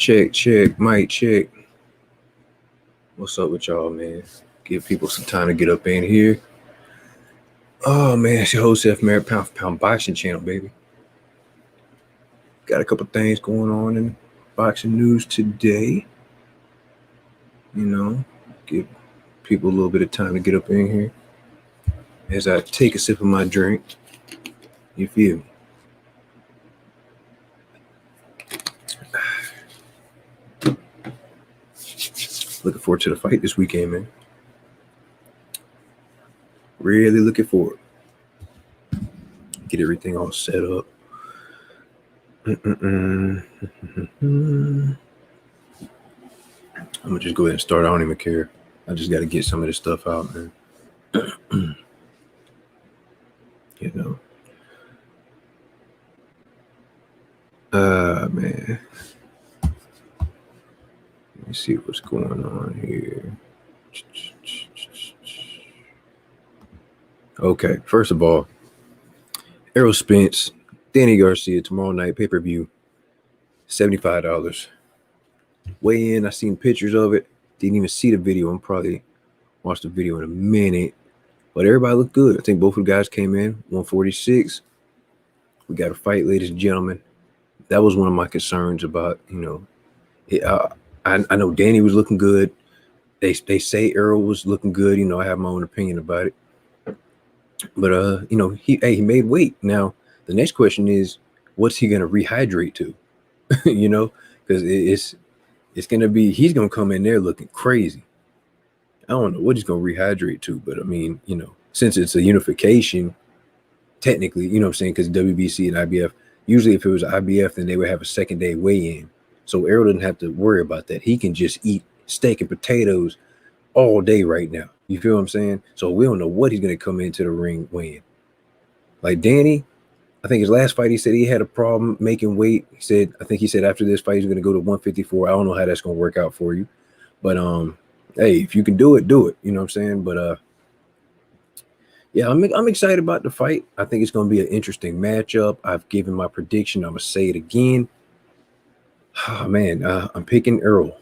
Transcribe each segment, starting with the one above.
Check, mic check. What's up with y'all, man? Give people some time to get up in here. Oh, man, it's your host, F. Merritt, Pound for Pound Boxing Channel, baby. Got a couple things going on in boxing news today. You know, give people a little bit of time to get up in here as I take a sip of my drink. You feel me? Looking forward to the fight this weekend, man. Really looking forward. Get everything all set up. I'm gonna just go ahead and start. I don't even care. I just got to get some of this stuff out, man. You know. Man. Let me see what's going on here. Okay, first of all, Errol Spence, Danny Garcia tomorrow night, pay-per-view, $75. Weigh in, I seen pictures of it. Didn't even see the video. I'm probably watch the video in a minute. But everybody looked good. I think both of the guys came in 146. We got a fight, ladies and gentlemen. That was one of my concerns about, I know Danny was looking good. They say Errol was looking good. I have my own opinion about it. But he made weight. Now the next question is, what's he gonna rehydrate to? Because it's gonna be, he's gonna come in there looking crazy. I don't know what he's gonna rehydrate to, but I mean, since it's a unification, technically, you know what I'm saying, because WBC and IBF, usually if it was IBF, then they would have a second day weigh-in. So Errol didn't have to worry about that. He can just eat steak and potatoes all day right now. You feel what I'm saying? So we don't know what he's going to come into the ring weighing. Like Danny, I think his last fight, he said he had a problem making weight. I think he said after this fight, he's going to go to 154. I don't know how that's going to work out for you. But, hey, if you can do it, do it. You know what I'm saying? But, yeah, I'm excited about the fight. I think it's going to be an interesting matchup. I've given my prediction. I'm going to say it again. Oh, man, I'm picking Errol.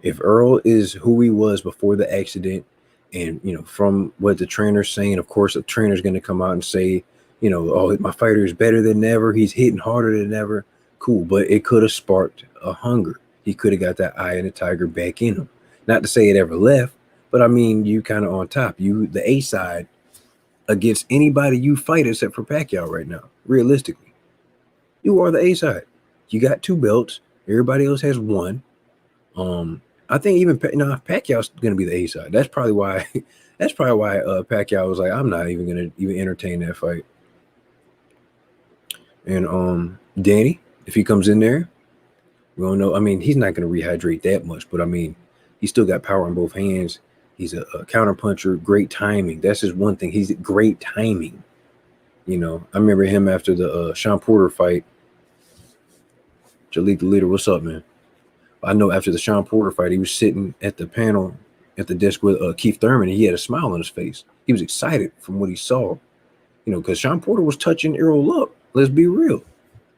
If Errol is who he was before the accident, and, from what the trainer's saying, of course, the trainer's going to come out and say, oh, my fighter is better than ever. He's hitting harder than ever. Cool. But it could have sparked a hunger. He could have got that eye of the tiger back in him. Not to say it ever left, but I mean, you kind of on top. You, the A side, against anybody you fight except for Pacquiao right now, realistically. You are the A side. You got 2 belts. Everybody else has 1. I think even Pacquiao's gonna be the A side. That's probably why. Pacquiao was like, I'm not even gonna entertain that fight. And Danny, if he comes in there, we don't know. I mean, he's not gonna rehydrate that much, but I mean, he's still got power in both hands. He's a counter puncher, great timing. That's his one thing. He's great timing. I remember him after the Sean Porter fight. Jalik the leader, what's up, man? I know after the Sean Porter fight, he was sitting at the panel at the desk with Keith Thurman, and he had a smile on his face. He was excited from what he saw, because Sean Porter was touching Errol up. Let's be real.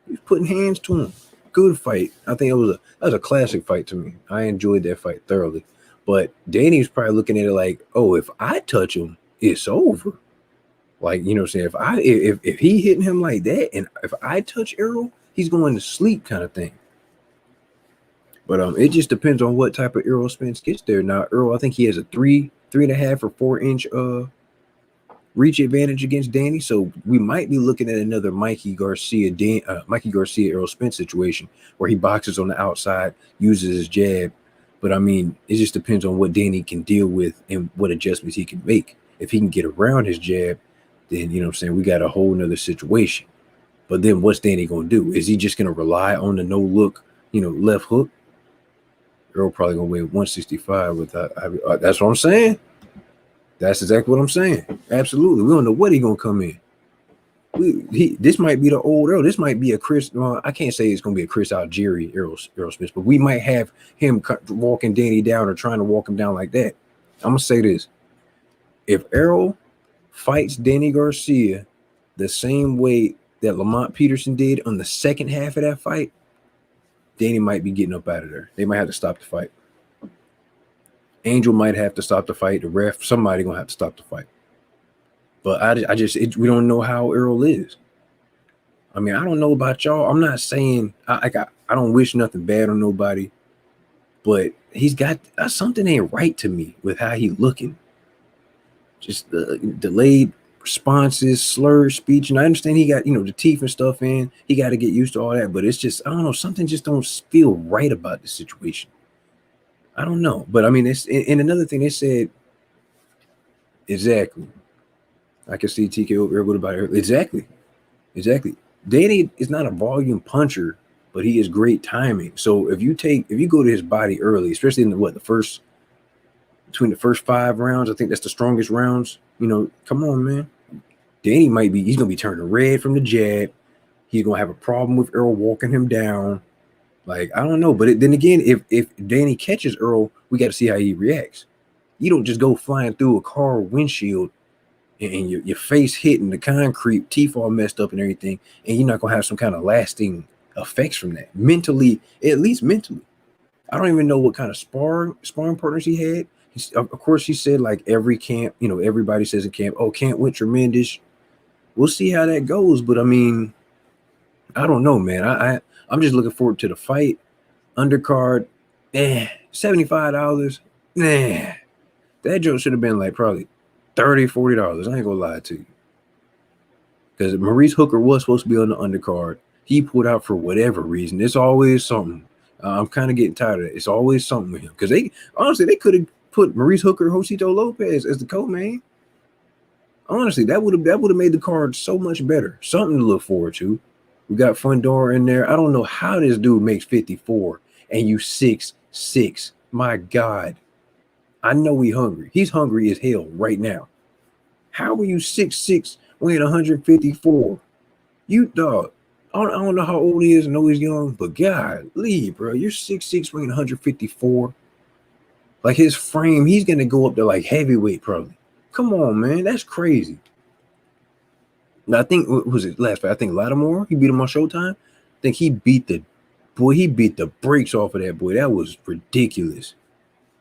He was putting hands to him. Good fight. I think that was a classic fight to me. I enjoyed that fight thoroughly. But Danny was probably looking at it like, oh, if I touch him, it's over. Like, you know what I'm saying? If he hitting him like that, and if I touch Errol, he's going to sleep kind of thing. But it just depends on what type of Errol Spence gets there. Now, Errol, I think he has a 3.5 or 4 inch reach advantage against Danny. So we might be looking at another Mikey Garcia Errol Spence situation where he boxes on the outside, uses his jab. But I mean, it just depends on what Danny can deal with and what adjustments he can make. If he can get around his jab, then, you know what I'm saying, we got a whole nother situation. But then what's Danny going to do? Is he just going to rely on the no look, left hook? Errol probably going to weigh 165 with that. That's what I'm saying. That's exactly what I'm saying. Absolutely. We don't know what he's going to come in. This might be the old Errol. This might be a Chris. Well, I can't say it's going to be a Chris Algieri Errol Spence, but we might have him walking Danny down or trying to walk him down like that. I'm going to say this. If Errol fights Danny Garcia the same way that Lamont Peterson did on the second half of that fight, Danny might be getting up out of there. They might have to stop the fight. Angel might have to stop the fight. The ref, somebody gonna have to stop the fight. But we don't know how Errol is. I mean, I don't know about y'all. I'm not saying I don't wish nothing bad on nobody, but he's got something ain't right to me with how he looking. Just the delayed responses, slurred speech, and I understand he got the teeth and stuff in. He got to get used to all that, but it's just I don't know. Something just don't feel right about the situation. I don't know, but I mean, it's and another thing they said exactly. I can see TKO Errol about it. Exactly. Danny is not a volume puncher, but he is great timing. So if you go to his body early, especially in between the first 5 rounds, I think that's the strongest rounds. Come on, man. Danny he's gonna be turning red from the jab. He's gonna have a problem with Errol walking him down. Like, I don't know, but then again, if Danny catches Errol, we got to see how he reacts. You don't just go flying through a car windshield and your face hitting the concrete, teeth all messed up and everything, and you're not gonna have some kind of lasting effects from that. Mentally, at least mentally. I don't even know what kind of sparring partners he had. Of course, he said like every camp, everybody says in camp, oh, camp went tremendous. We'll see how that goes, but I mean, I don't know, man. I'm just looking forward to the fight. Undercard, $75. That joke should have been like probably $30, $40. I ain't gonna lie to you. Because Maurice Hooker was supposed to be on the undercard. He pulled out for whatever reason. It's always something. I'm kind of getting tired of it. It's always something with him. Because they could have put Maurice Hooker, Josito Lopez as the co-main. Honestly, that would have made the card so much better. Something to look forward to. We got Fundora in there. I don't know how this dude makes 54 and you 6'6". My God. I know he's hungry. He's hungry as hell right now. How are you 6'6", weighing 154? You dog. I don't know how old he is. I know he's young, but golly, bro, you're 6'6", weighing 154. Like his frame, he's gonna go up to like heavyweight probably. Come on, man, that's crazy. Now, I think, what was it last fight? I think Lattimore, he beat him on Showtime. I think he beat the brakes off of that boy. That was ridiculous.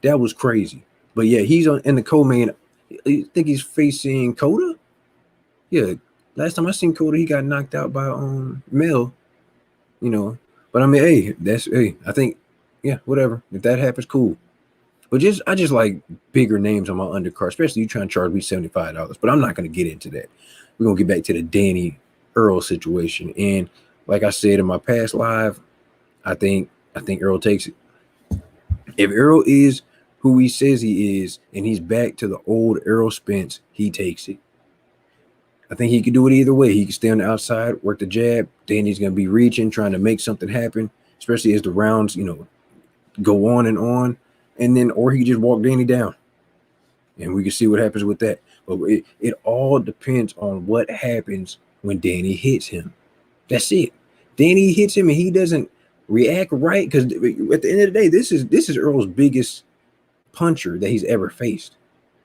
That was crazy. But yeah, he's in the co-main. I think he's facing Cota. Yeah, last time I seen Cota, he got knocked out by Mel. But I mean, I think, yeah, whatever. If that happens, cool. But I just like bigger names on my undercard, especially you trying to charge me $75. But I'm not going to get into that. We're going to get back to the Danny Errol situation. And like I said in my past live, I think Errol takes it. If Errol is who he says he is, and he's back to the old Errol Spence, he takes it. I think he could do it either way. He can stay on the outside, work the jab. Danny's going to be reaching, trying to make something happen, especially as the rounds, go on. And then, or he could just walk Danny down. And we can see what happens with that. But it all depends on what happens when Danny hits him. That's it. Danny hits him and he doesn't react right, because at the end of the day, this is Errol's biggest puncher that he's ever faced.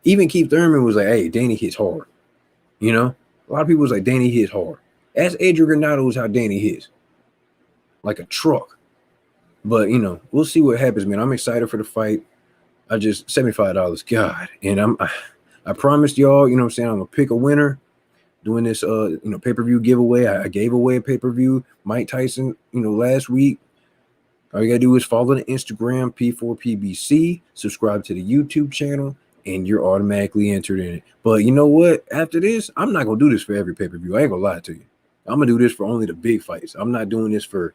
Even Keith Thurman was like, hey, Danny hits hard. A lot of people was like, Danny hits hard. Ask Adrian Granados how Danny hits. Like a truck. But, we'll see what happens, man. I'm excited for the fight. I just $75. God. And I promised y'all, I'm going to pick a winner doing this, pay-per-view giveaway. I gave away a pay-per-view, Mike Tyson, last week. All you got to do is follow the Instagram, P4PBC, subscribe to the YouTube channel, and you're automatically entered in it. But you know what? After this, I'm not going to do this for every pay-per-view. I ain't going to lie to you. I'm going to do this for only the big fights. I'm not doing this for,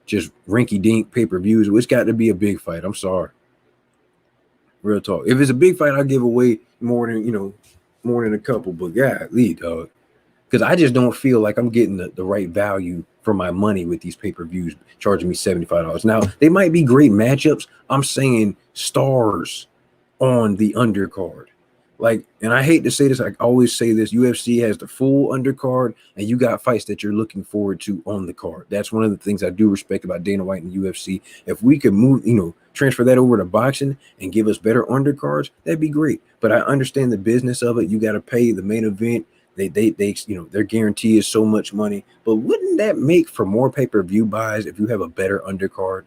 just rinky-dink pay-per-views. It's got to be a big fight. I'm sorry. Real talk. If it's a big fight, I'll give away more than a couple. But golly, dog. Because I just don't feel like I'm getting the right value for my money with these pay-per-views charging me $75. Now, they might be great matchups. I'm saying stars on the undercard. Like, and I hate to say this, I always say this, UFC has the full undercard, and you got fights that you're looking forward to on the card. That's one of the things I do respect about Dana White and UFC. If we could move, transfer that over to boxing and give us better undercards, that'd be great. But I understand the business of it. You got to pay the main event, They you know, their guarantee is so much money. But wouldn't that make for more pay-per-view buys if you have a better undercard?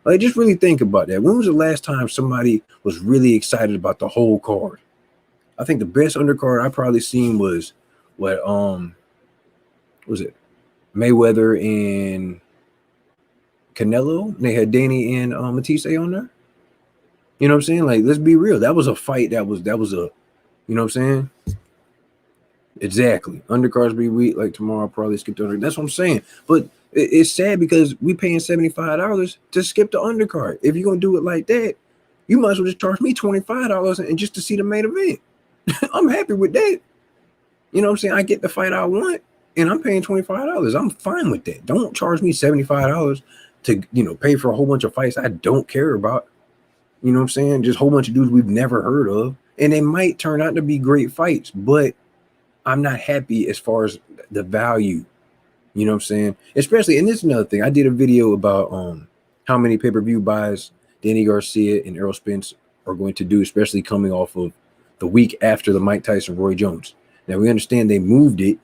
Like, just really think about that. When was the last time somebody was really excited about the whole card? I think the best undercard I probably seen was what was it? Mayweather and Canelo. They had Danny and Matisse on there. You know what I'm saying? Like, let's be real. That was a fight. That was a, you know what I'm saying? Exactly. Undercards be weak. Like tomorrow, I'll probably skip the undercard. That's what I'm saying. But it's sad because we paying $75 to skip the undercard. If you're gonna do it like that, you might as well just charge me $25 and just to see the main event. I'm happy with that. You know what I'm saying? I get the fight I want, and I'm paying $25. I'm fine with that. Don't charge me $75 to, you know, pay for a whole bunch of fights I don't care about. You know what I'm saying? Just a whole bunch of dudes we've never heard of, and they might turn out to be great fights, but I'm not happy as far as the value. You know what I'm saying? Especially, and this is another thing. I did a video about how many pay-per-view buys Danny Garcia and Errol Spence are going to do, especially coming off of the week after the Mike Tyson Roy Jones. Now we understand they moved it,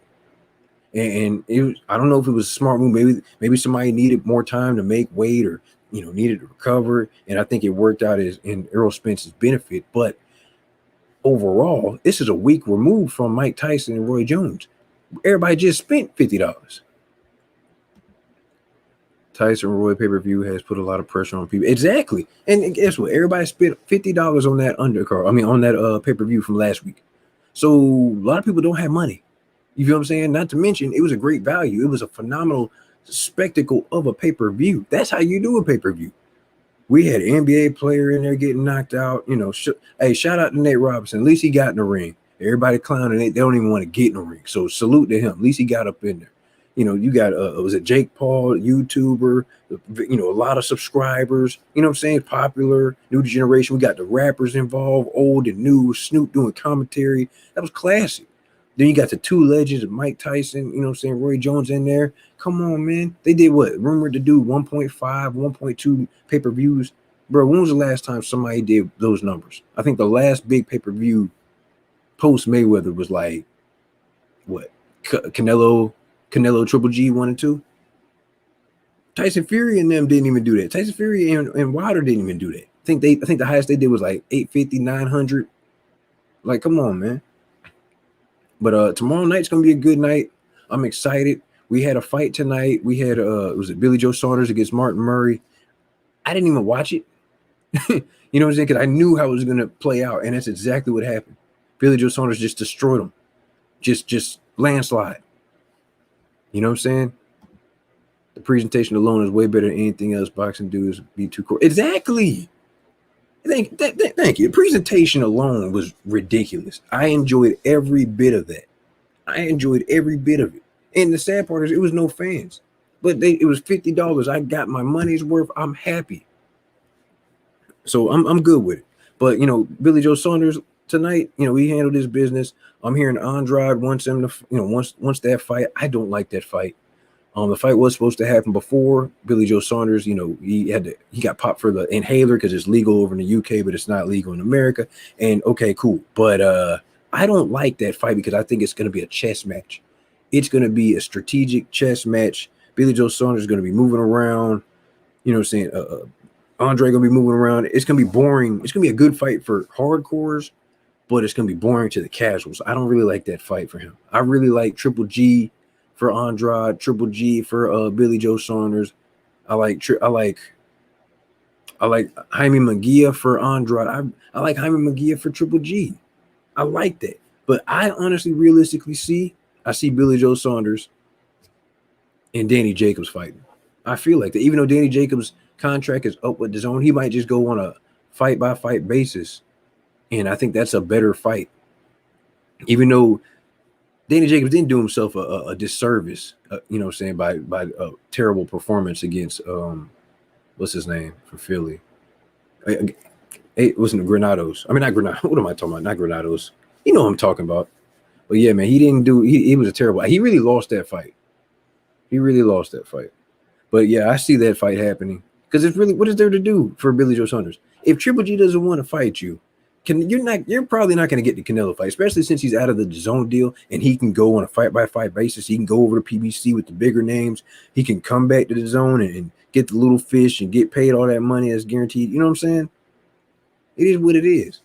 and it was, I don't know if it was a smart move. Maybe somebody needed more time to make weight, or, you know, needed to recover, and I think it worked out as in Errol Spence's benefit. But overall, this is a week removed from Mike Tyson and Roy Jones. Everybody just spent $50. Tyson Roy pay-per-view has put a lot of pressure on people. Exactly. And guess what? Everybody spent $50 on that undercard. I mean, on that pay-per-view from last week. So a lot of people don't have money. You feel what I'm saying? Not to mention, it was a great value. It was a phenomenal spectacle of a pay-per-view. That's how you do a pay-per-view. We had an NBA player in there getting knocked out. You know, hey, shout out to Nate Robinson. At least he got in the ring. Everybody clowning it. They don't even want to get in the ring. So salute to him. At least he got up in there. You know, you got, was it Jake Paul, YouTuber, you know, a lot of subscribers, you know what I'm saying? Popular, new generation. We got the rappers involved, old and new, Snoop doing commentary. That was classic. Then you got the two legends of Mike Tyson, you know what I'm saying, Roy Jones in there. Come on, man. They did what? Rumored to do 1.5, 1.2 pay-per-views. Bro, when was the last time somebody did those numbers? I think the last big pay-per-view post-Mayweather was like, what? Canelo Triple G 1 and 2. Tyson Fury and them didn't even do that. Tyson Fury and Wilder didn't even do that. I think the highest they did was like 850, 900. Like, come on, man. But tomorrow night's gonna be a good night. I'm excited. We had a fight tonight. We had was it Billy Joe Saunders against Martin Murray? I didn't even watch it. You know what I'm saying? Because I knew how it was gonna play out, and that's exactly what happened. Billy Joe Saunders just destroyed him. Just landslide. You know what I'm saying? The presentation alone is way better than anything else boxing dudes be too cool. Exactly. Thank you. The presentation alone was ridiculous. I enjoyed every bit of that. I enjoyed every bit of it. And the sad part is it was no fans. But it was $50. I got my money's worth. I'm happy. So I'm good with it. But, you know, Billy Joe Saunders tonight, you know, he handled his business. I'm hearing Andrade wants him to, you know, once that fight. I don't like that fight. The fight was supposed to happen before Billy Joe Saunders. You know, he got popped for the inhaler because it's legal over in the UK, but it's not legal in America. And okay, cool. But I don't like that fight because I think it's going to be a chess match. It's going to be a strategic chess match. Billy Joe Saunders is going to be moving around. You know what I'm saying? Andre going to be moving around. It's going to be boring. It's going to be a good fight for hardcores, but it's going to be boring to the casuals. I don't really like that fight for him. I really like Triple G for Andrade, Triple G for Billy Joe Saunders. I like Jaime Munguia for Andrade. I like Jaime Munguia for Triple G. I like that. But I honestly, realistically I see Billy Joe Saunders and Danny Jacobs fighting. I feel like that. Even though Danny Jacobs' contract is up with his own, he might just go on a fight-by-fight basis. And I think that's a better fight. Even though Danny Jacobs didn't do himself a disservice, you know what I'm saying, by a terrible performance against, what's his name from Philly? It wasn't Granados. I mean, not Granados. What am I talking about? Not Granados. You know what I'm talking about. But yeah, man, he was a terrible. He really lost that fight. He really lost that fight. But yeah, I see that fight happening. Because it's really, what is there to do for Billy Joe Saunders? If Triple G doesn't want to fight you, you're probably not going to get the Canelo fight, especially since he's out of the DAZN deal and he can go on a fight by fight basis. He can go over to PBC with the bigger names. He can come back to the DAZN and get the little fish and get paid all that money that's guaranteed. You know what I'm saying? It is what it is.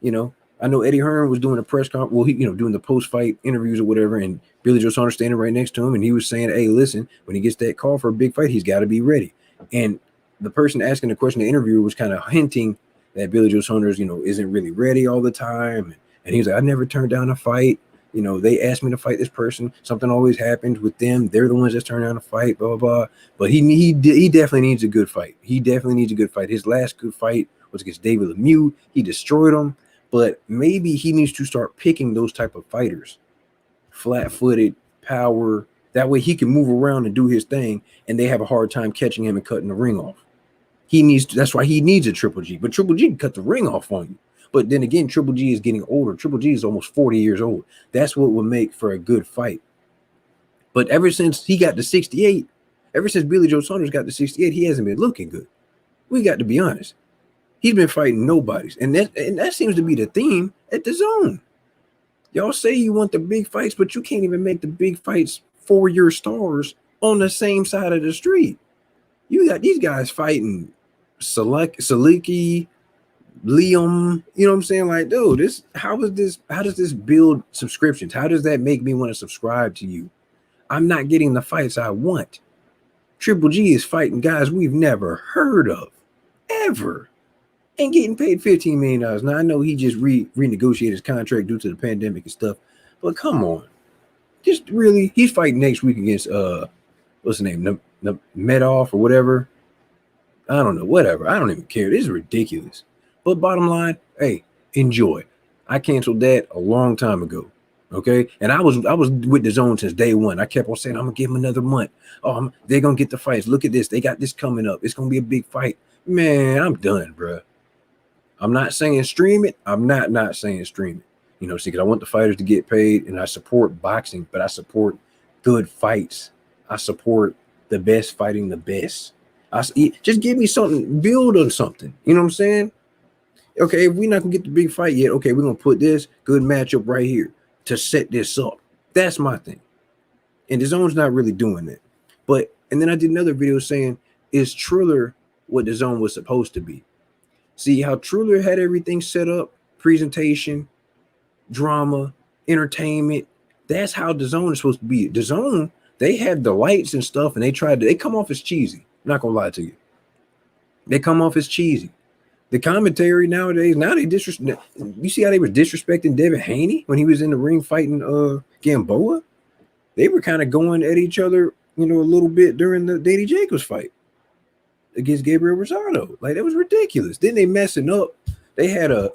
You know, I know Eddie Hearn was doing a press conference. Well, he, doing the post-fight interviews or whatever, and Billy Joe Saunders standing right next to him, and he was saying, "Hey, listen, when he gets that call for a big fight, he's got to be ready." And the person asking the question, the interviewer, was kind of hinting that Billy Joe Saunders, isn't really ready all the time. And he was like, "I never turned down a fight. They asked me to fight this person. Something always happens with them. They're the ones that turn down a fight, blah, blah, blah." But he definitely needs a good fight. He definitely needs a good fight. His last good fight was against David Lemieux. He destroyed him. But maybe he needs to start picking those type of fighters. Flat-footed, power. That way he can move around and do his thing, and they have a hard time catching him and cutting the ring off. That's why he needs a Triple G. But Triple G can cut the ring off on you. But then again, Triple G is getting older. Triple G is almost 40 years old. That's what would make for a good fight. But ever since he got to 68, ever since Billy Joe Saunders got to 68, he hasn't been looking good. We got to be honest. He's been fighting nobodies. And that seems to be the theme at the DAZN. Y'all say you want the big fights, but you can't even make the big fights for your stars on the same side of the street. You got these guys fighting Saliki, Liam, you know what I'm saying? Like, dude, how does this build subscriptions? How does that make me want to subscribe to you? I'm not getting the fights I want. Triple G is fighting guys we've never heard of, ever. And getting paid $15 million. Now, I know he just renegotiated his contract due to the pandemic and stuff, but come on. Just really, he's fighting next week against, what's the name? Medoff or whatever. I don't know, whatever. I don't even care. This is ridiculous. But bottom line, hey, enjoy. I canceled that a long time ago, okay? And I was with the DAZN since day one. I kept on saying, I'm going to give him another month. Oh, they're going to get the fights. Look at this. They got this coming up. It's going to be a big fight. Man, I'm done, bro. I'm not saying stream it. I'm not saying stream it. See, because I want the fighters to get paid, and I support boxing, but I support good fights. I support the best fighting the best. Just give me something, build on something. You know what I'm saying? Okay, if we're not going to get the big fight yet, okay, we're going to put this good matchup right here to set this up. That's my thing. And the DAZN's not really doing that. And then I did another video saying, is Triller what the DAZN was supposed to be? See how Triller had everything set up, presentation, drama, entertainment. That's how the DAZN is supposed to be. The DAZN, they had the lights and stuff, and they come off as cheesy. I'm not gonna lie to you. They come off as cheesy. The commentary nowadays, they disrespect. You see how they were disrespecting Devin Haney when he was in the ring fighting Gamboa? They were kind of going at each other, a little bit during the Danny Jacobs fight against Gabriel Rosado. Like, that was ridiculous. Then they messing up. They had a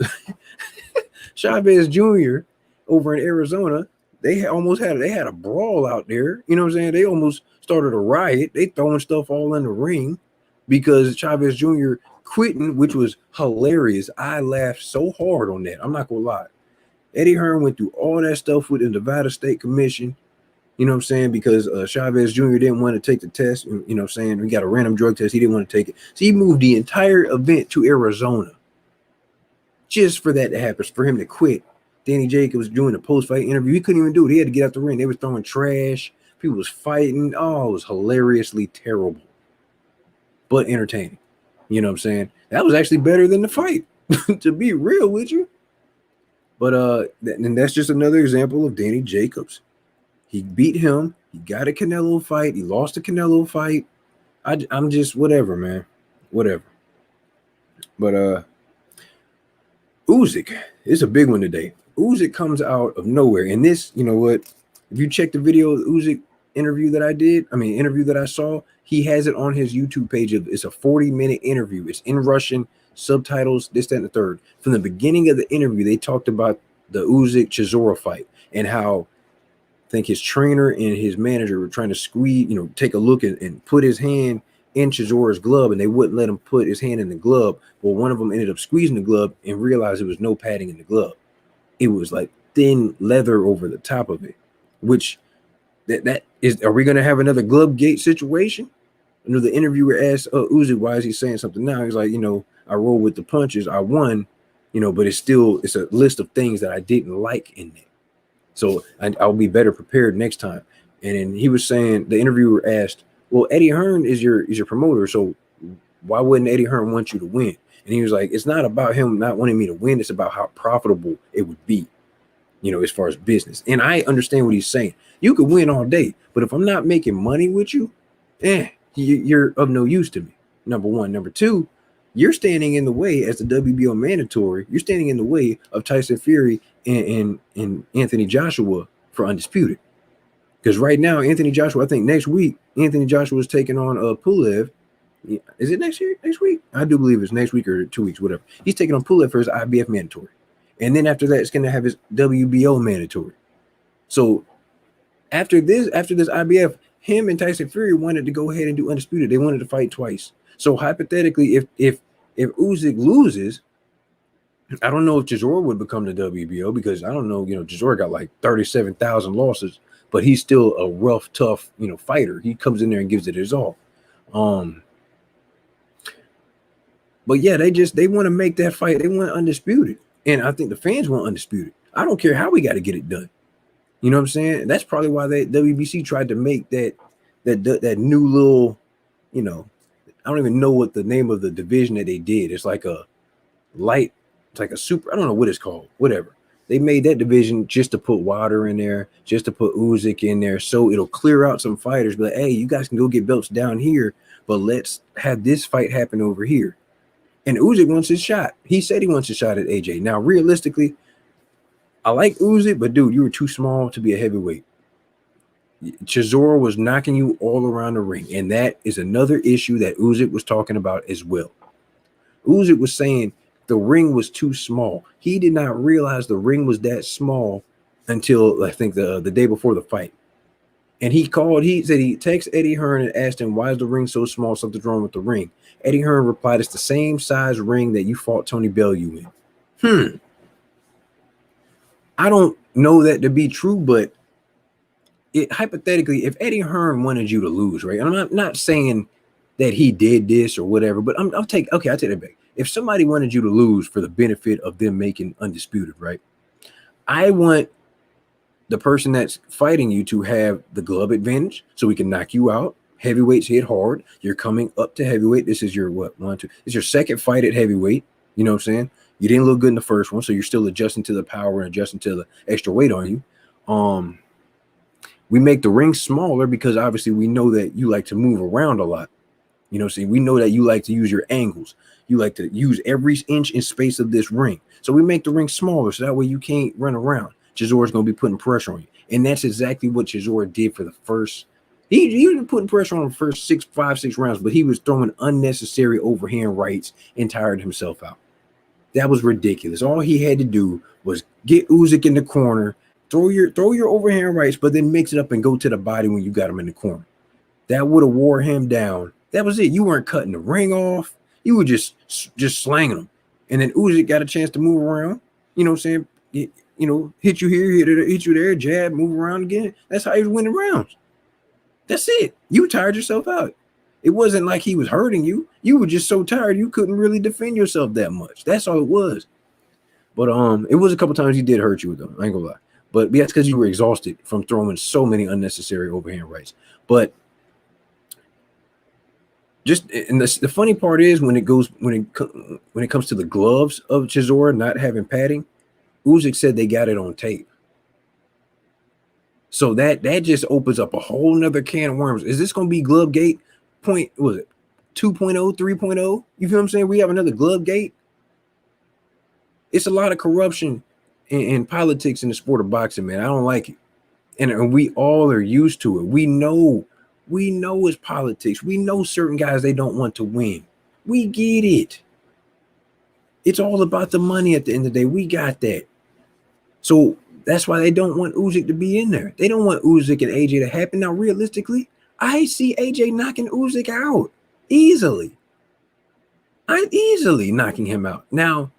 Chavez Jr. over in Arizona. They had a brawl out there. You know what I'm saying? They almost started a riot. They throwing stuff all in the ring because Chavez Jr. quitting, which was hilarious. I laughed so hard on that. I'm not gonna lie. Eddie Hearn went through all that stuff with the Nevada State Commission. You know what I'm saying? Because Chavez Jr. didn't want to take the test. You know what I'm saying? We got a random drug test. He didn't want to take it. So he moved the entire event to Arizona just for that to happen, for him to quit. Danny Jacobs doing a post-fight interview. He couldn't even do it. He had to get out the ring. They were throwing trash. People was fighting. Oh, it was hilariously terrible, but entertaining. You know what I'm saying? That was actually better than the fight, to be real with you. But and that's just another example of Danny Jacobs. He beat him. He got a Canelo fight. He lost a Canelo fight. I'm just whatever, man. Whatever. But Usyk is a big one today. Usyk comes out of nowhere. And this, you know what? If you check the video of the Usyk interview that I saw, he has it on his YouTube page. It's a 40-minute interview. It's in Russian, subtitles, this, that, and the third. From the beginning of the interview, they talked about the Usyk Chisora fight and how I think his trainer and his manager were trying to squeeze, take a look and put his hand in Chisora's glove, and they wouldn't let him put his hand in the glove. Well, one of them ended up squeezing the glove and realized there was no padding in the glove. It was like thin leather over the top of it, which that is, are we going to have another glove gate situation? The interviewer asked Usyk, why is he saying something now? He's like, I roll with the punches. I won, but it's a list of things that I didn't like in there. So I'll be better prepared next time. And then he was saying, the interviewer asked, well, Eddie Hearn is your promoter, so why wouldn't Eddie Hearn want you to win? And he was like, it's not about him not wanting me to win. It's about how profitable it would be, as far as business. And I understand what he's saying. You could win all day, but if I'm not making money with you, you're of no use to me. Number one. Number two, you're standing in the way as the WBO mandatory. You're standing in the way of Tyson Fury and Anthony Joshua for undisputed. Because right now, Anthony Joshua, I think next week, Anthony Joshua is taking on Pulev. Is it next week? I do believe it's next week or 2 weeks, whatever. He's taking on Pulev for his IBF mandatory. And then after that, it's going to have his WBO mandatory. So after this IBF, him and Tyson Fury wanted to go ahead and do undisputed. They wanted to fight twice. So hypothetically, if Usyk loses, I don't know if Chisora would become the WBO, because I don't know, Chisora got like 37,000 losses, but he's still a rough, tough, fighter. He comes in there and gives it his all. But yeah, they want to make that fight. They want undisputed. And I think the fans want undisputed. I don't care how we got to get it done. You know what I'm saying? That's probably why WBC tried to make that new little, I don't even know what the name of the division that they did. It's like a light, it's like a super, I don't know what it's called, whatever. They made that division just to put Wilder in there, just to put Usyk in there, so it'll clear out some fighters. But hey, you guys can go get belts down here, but let's have this fight happen over here. And Usyk wants his shot. He said he wants a shot at AJ. Now, realistically, I like Usyk, but dude, you were too small to be a heavyweight. Chisora was knocking you all around the ring, and that is another issue that Usyk was talking about as well. Usyk was saying the ring was too small. He did not realize the ring was that small until I think the day before the fight. And he said he texted Eddie Hearn and asked him, why is the ring so small? Something's wrong with the ring. Eddie Hearn replied, it's the same size ring that you fought Tony Bellew in. I don't know that to be true, but hypothetically, if Eddie Hearn wanted you to lose, right? And I'm not saying that he did this or whatever, but I'll take that back. If somebody wanted you to lose for the benefit of them making undisputed, right? I want the person that's fighting you to have the glove advantage so we can knock you out. Heavyweights hit hard. You're coming up to heavyweight. This is your It's your second fight at heavyweight. You know what I'm saying? You didn't look good in the first one, so you're still adjusting to the power and adjusting to the extra weight on you. We make the ring smaller because obviously we know that you like to move around a lot. We know that you like to use your angles. You like to use every inch in space of this ring. So we make the ring smaller so that way you can't run around. Chisora's going to be putting pressure on you. And that's exactly what Chisora did for the first. He was putting pressure on the first 5, 6 rounds, but he was throwing unnecessary overhand rights and tired himself out. That was ridiculous. All he had to do was get Usyk in the corner, throw your overhand rights, but then mix it up and go to the body when you got him in the corner. That would have wore him down. That was it. You weren't cutting the ring off. You were just slanging him. And then Usyk got a chance to move around. You know what I'm saying? Hit you here, hit you there, jab, move around again. That's how he was winning rounds. That's it. You tired yourself out. It wasn't like he was hurting you. You were just so tired you couldn't really defend yourself that much. That's all it was. But it was a couple times he did hurt you though. I ain't gonna lie. But that's because you were exhausted from throwing so many unnecessary overhand rights. But the funny part is when it comes to the gloves of Chisora not having padding, Usyk said they got it on tape. So that just opens up a whole nother can of worms. Is this going to be glove gate 2.0, 3.0? You feel what I'm saying? We have another glove gate. It's a lot of corruption in politics in the sport of boxing, man. I don't like it. And we all are used to it. We know it's politics. We know certain guys, they don't want to win. We get it. It's all about the money at the end of the day. We got that. So that's why they don't want Usyk to be in there. They don't want Usyk and AJ to happen. Now, realistically, I see AJ knocking Usyk out easily. I'm easily knocking him out. Now,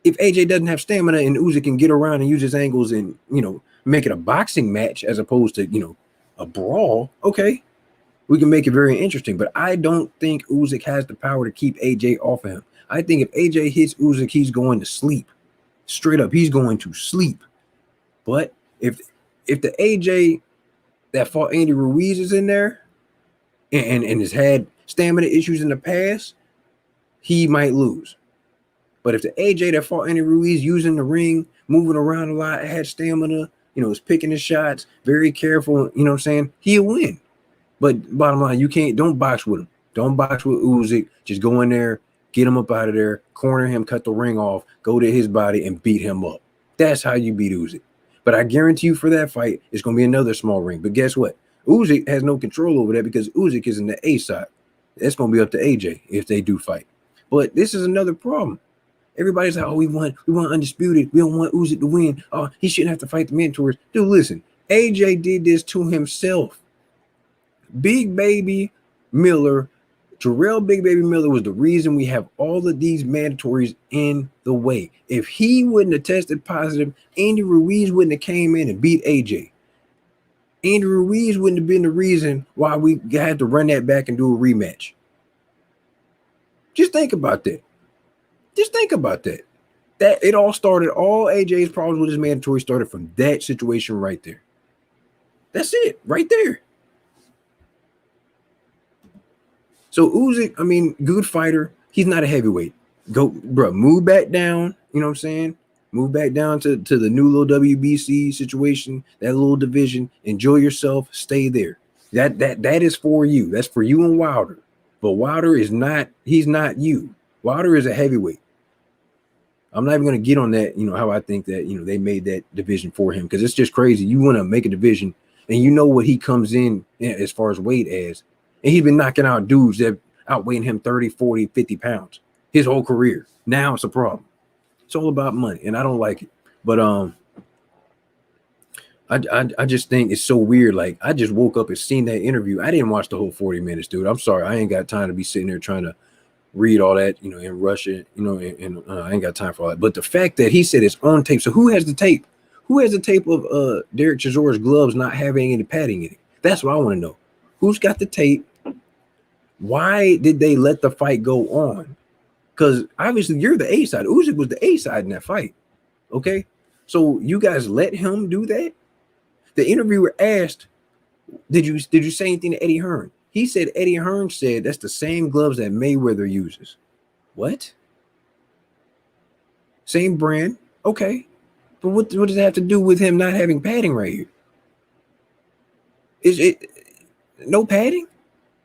if AJ doesn't have stamina and Usyk can get around and use his angles and, make it a boxing match as opposed to, a brawl, okay, we can make it very interesting. But I don't think Usyk has the power to keep AJ off of him. I think if AJ hits Usyk, he's going to sleep. Straight up, he's going to sleep. But if the AJ that fought Andy Ruiz is in there and has had stamina issues in the past, he might lose. But if the AJ that fought Andy Ruiz using the ring, moving around a lot, had stamina, was picking his shots, very careful, you know what I'm saying, he'll win. But bottom line, don't box with him. Don't box with Usyk. Just go in there, get him up out of there, corner him, cut the ring off, go to his body and beat him up. That's how you beat Usyk. But I guarantee you for that fight, it's going to be another small ring. But guess what? Usyk has no control over that because Usyk is in the A side. That's going to be up to AJ if they do fight. But this is another problem. Everybody's like, oh, we want undisputed. We don't want Usyk to win. Oh, he shouldn't have to fight the mentors. Dude, listen, AJ did this to himself. Big Baby Miller, Terrell Big Baby Miller was the reason we have all of these mandatories in the way. If he wouldn't have tested positive, Andy Ruiz wouldn't have came in and beat AJ. Andy Ruiz wouldn't have been the reason why we had to run that back and do a rematch. Just think about that. Just think about that. That it all started, all AJ's problems with his mandatory started from that situation right there. That's it, right there. So Usyk, I mean, good fighter. He's not a heavyweight. Go, bro, move back down. You know what I'm saying? Move back down to the new little WBC situation, that little division. Enjoy yourself. Stay there. That is for you. That's for you and Wilder. But Wilder is not, he's not you. Wilder is a heavyweight. I'm not even going to get on that, how I think that, they made that division for him because it's just crazy. You want to make a division and you know what he comes in as far as weight as. And he's been knocking out dudes that outweighing him 30, 40, 50 pounds his whole career. Now it's a problem. It's all about money, and I don't like it. But I just think it's so weird. Like, I just woke up and seen that interview. I didn't watch the whole 40 minutes, dude. I'm sorry. I ain't got time to be sitting there trying to read all that, in Russia, and I ain't got time for all that. But the fact that he said it's on tape. So who has the tape? Who has the tape of Derek Chisora's gloves not having any padding in it? That's what I want to know. Who's got the tape? Why did they let the fight go on? Because obviously you're the A side. Usyk was the A side in that fight. Okay. So you guys let him do that? The interviewer asked, did you say anything to Eddie Hearn? He said Eddie Hearn said that's the same gloves that Mayweather uses. What? Same brand. Okay. But what does it have to do with him not having padding right here? Is it no padding?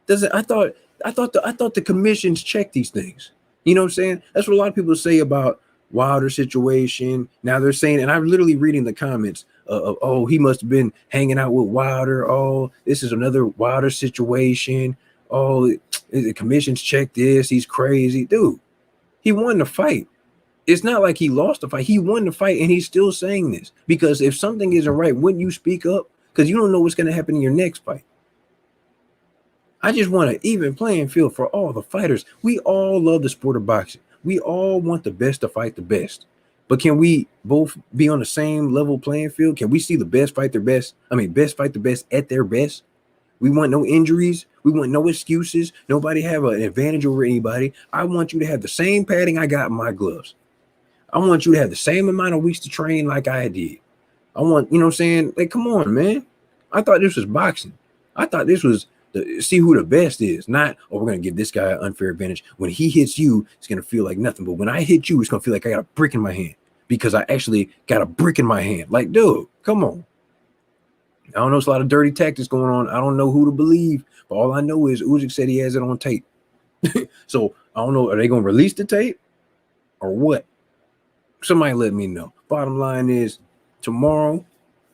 Does it? I thought the commissions check these things. You know what I'm saying? That's what a lot of people say about Wilder situation. Now they're saying, and I'm literally reading the comments of, oh, he must have been hanging out with Wilder. Oh, this is another Wilder situation. Oh, the commissions check this. He's crazy. Dude, he won the fight. It's not like he lost the fight. He won the fight, and he's still saying this. Because if something isn't right, wouldn't you speak up? Because you don't know what's going to happen in your next fight. I just want an even playing field for all the fighters. We all love the sport of boxing. We all want the best to fight the best. But can we both be on the same level playing field? Can we see the best fight their best? Best fight the best at their best. We want no injuries. We want no excuses. Nobody have an advantage over anybody. I want you to have the same padding I got in my gloves. I want you to have the same amount of weeks to train like I did. I want, you know what I'm saying? Like, come on, man. I thought this was boxing. I thought this was see who the best is, not, oh, we're going to give this guy an unfair advantage. When he hits you, it's going to feel like nothing. But when I hit you, it's going to feel like I got a brick in my hand because I actually got a brick in my hand. Like, dude, come on. I don't know. It's a lot of dirty tactics going on. I don't know who to believe. But all I know is Usyk said he has it on tape. So I don't know. Are they going to release the tape or what? Somebody let me know. Bottom line is tomorrow,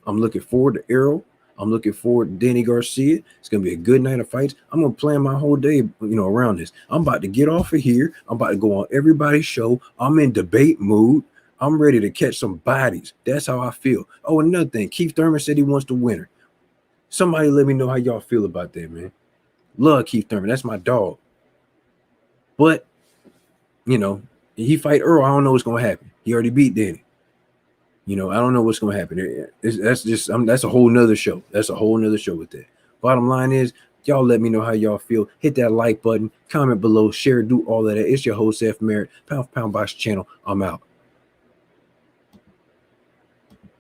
I'm looking forward to Errol. I'm looking forward to Danny Garcia. It's going to be a good night of fights. I'm going to plan my whole day, around this. I'm about to get off of here. I'm about to go on everybody's show. I'm in debate mood. I'm ready to catch some bodies. That's how I feel. Oh, another thing. Keith Thurman said he wants to win her. Somebody let me know how y'all feel about that, man. Love Keith Thurman. That's my dog. But, he fight Errol. I don't know what's going to happen. He already beat Danny. I don't know what's going to happen. That's a whole nother show. That's a whole nother show with that. Bottom line is, Y'all let me know how y'all feel. Hit that like button, comment below, share, do all of that. It's your host, F Merritt, Pound for Pound Box channel. I'm out.